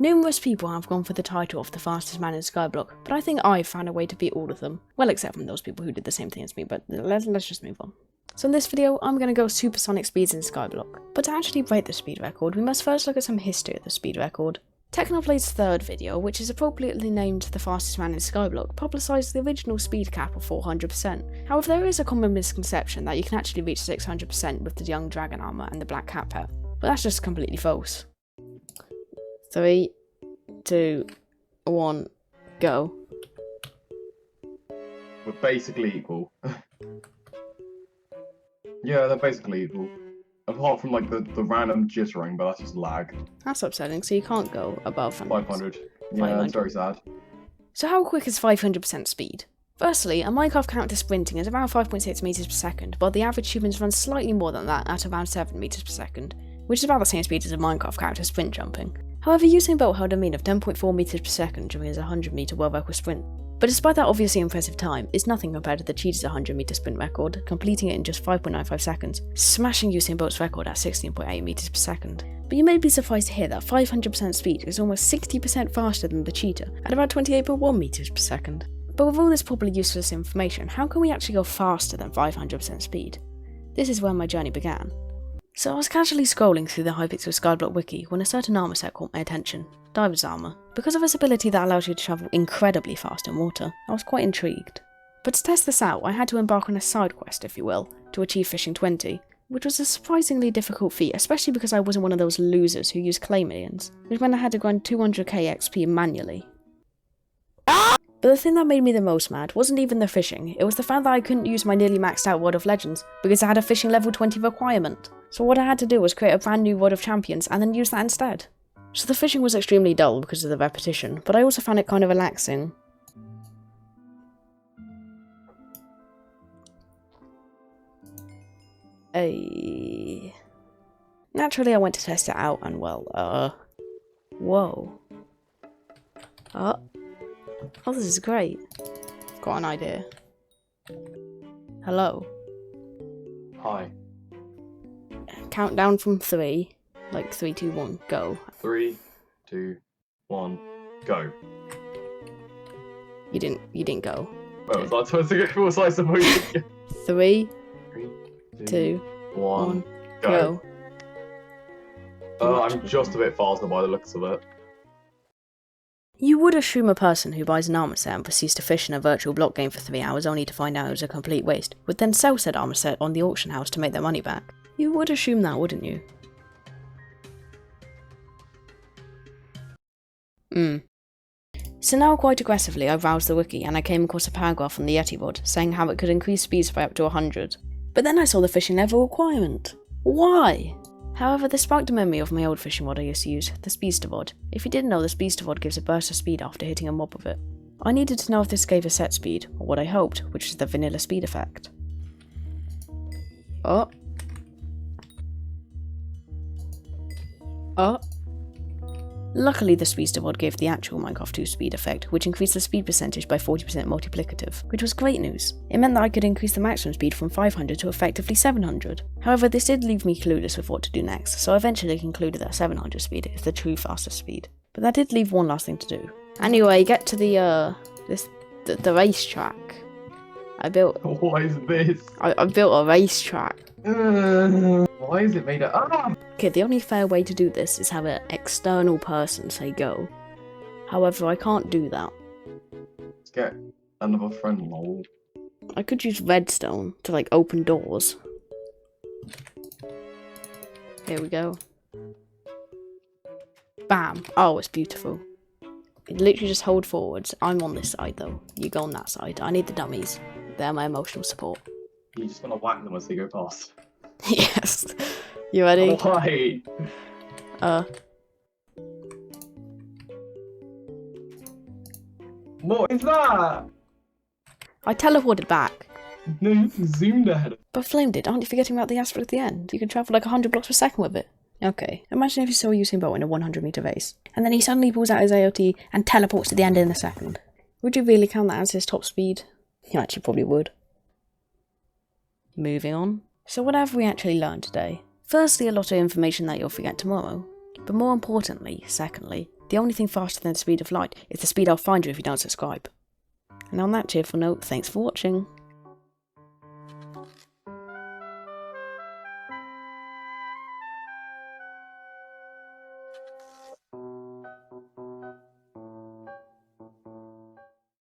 Numerous people have gone for the title of the fastest man in skyblock, but I think I've found a way to beat all of them. Well, except from those people who did the same thing as me, but let's just move on. So in this video, I'm going to go supersonic speeds in skyblock. But to actually break the speed record, we must first look at some history of the speed record. Technoblade's third video, which is appropriately named The Fastest Man in Skyblock, publicised the original speed cap of 400%. However, there is a common misconception that you can actually reach 600% with the young dragon armour and the black cat pet, but that's just completely false. 3, 2, 1, go. We're basically equal. Yeah, they're basically equal. Apart from like the random jittering, but that's just lag. That's upsetting, so you can't go above 500. Yeah, that's very sad. So how quick is 500% speed? Firstly, a Minecraft character sprinting is around 5.6 meters per second, while the average humans run slightly more than that at around 7 meters per second, which is about the same speed as a Minecraft character sprint jumping. However, Usain Bolt held a mean of 10.4 meters per second during his 100-meter world record sprint. But despite that obviously impressive time, it's nothing compared to the cheater's 100-meter sprint record, completing it in just 5.95 seconds, smashing Usain Bolt's record at 16.8 meters per second. But you may be surprised to hear that 500% speed is almost 60% faster than the cheater, at about 28.1 meters per second. But with all this probably useless information, how can we actually go faster than 500% speed? This is where my journey began. So I was casually scrolling through the hypixel skyblock wiki when a certain armor set caught my attention. Diver's armor. Because of its ability that allows you to travel incredibly fast in water, I was quite intrigued. But to test this out, I had to embark on a side quest, if you will, to achieve fishing 20, which was a surprisingly difficult feat, especially because I wasn't one of those losers who used clay millions, which meant I had to grind 200k XP manually. But the thing that made me the most mad wasn't even the fishing, it was the fact that I couldn't use my nearly maxed out World of Legends because I had a fishing level 20 requirement. So what I had to do was create a brand new World of Champions and then use that instead. So the fishing was extremely dull because of the repetition, but I also found it kind of relaxing. Naturally I went to test it out and well, whoa. Oh, this is great. Got an idea. Hello. Hi. Countdown from 3. Like 3, 2, 1, go. 3, 2, 1, go. You didn't go. Well, was I supposed to go? What was I supposed to go? 3, 3, 2, 1, go. I'm just a bit faster by the looks of it. You would assume a person who buys an armor set and proceeds to fish in a virtual block game for 3 hours only to find out it was a complete waste, would then sell said armor set on the auction house to make their money back. You would assume that, wouldn't you? So now quite aggressively I browsed the wiki and I came across a paragraph on the Yeti mod saying how it could increase speeds by up to 100. But then I saw the fishing level requirement. Why? However, this sparked a memory of my old fishing mod I used to use, the Speedster mod. If you didn't know, the Speedster mod gives a burst of speed after hitting a mob with it. I needed to know if this gave a set speed, or what I hoped, which was the vanilla speed effect. Luckily, the Speedster mod gave the actual Minecraft 2 speed effect, which increased the speed percentage by 40% multiplicative, which was great news. It meant that I could increase the maximum speed from 500 to effectively 700. However, this did leave me clueless with what to do next, so I eventually concluded that 700 speed is the true fastest speed. But that did leave one last thing to do. Anyway, get to the racetrack. What is this? I built a racetrack. Why is it made up? Okay, the only fair way to do this is have an external person say go. However, I can't do that. Let's get another friend, lol. I could use redstone to like open doors. Here we go. Bam! Oh, it's beautiful. You literally just hold forwards. I'm on this side though. You go on that side. I need the dummies. They're my emotional support. You're just gonna whack them as they go past. Yes. You ready? Why? What is that? I teleported back. No, you zoomed ahead. But Flame did. Aren't you forgetting about the aspect at the end? You can travel like 100 blocks per second with it. Okay, imagine if you saw Usain Bolt in a 100-meter race, and then he suddenly pulls out his AOT and teleports to the end in a second. Would you really count that as his top speed? You actually probably would. Moving on. So what have we actually learned today? Firstly, a lot of information that you'll forget tomorrow. But more importantly, secondly, the only thing faster than the speed of light is the speed I'll find you if you don't subscribe. And on that cheerful note, thanks for watching.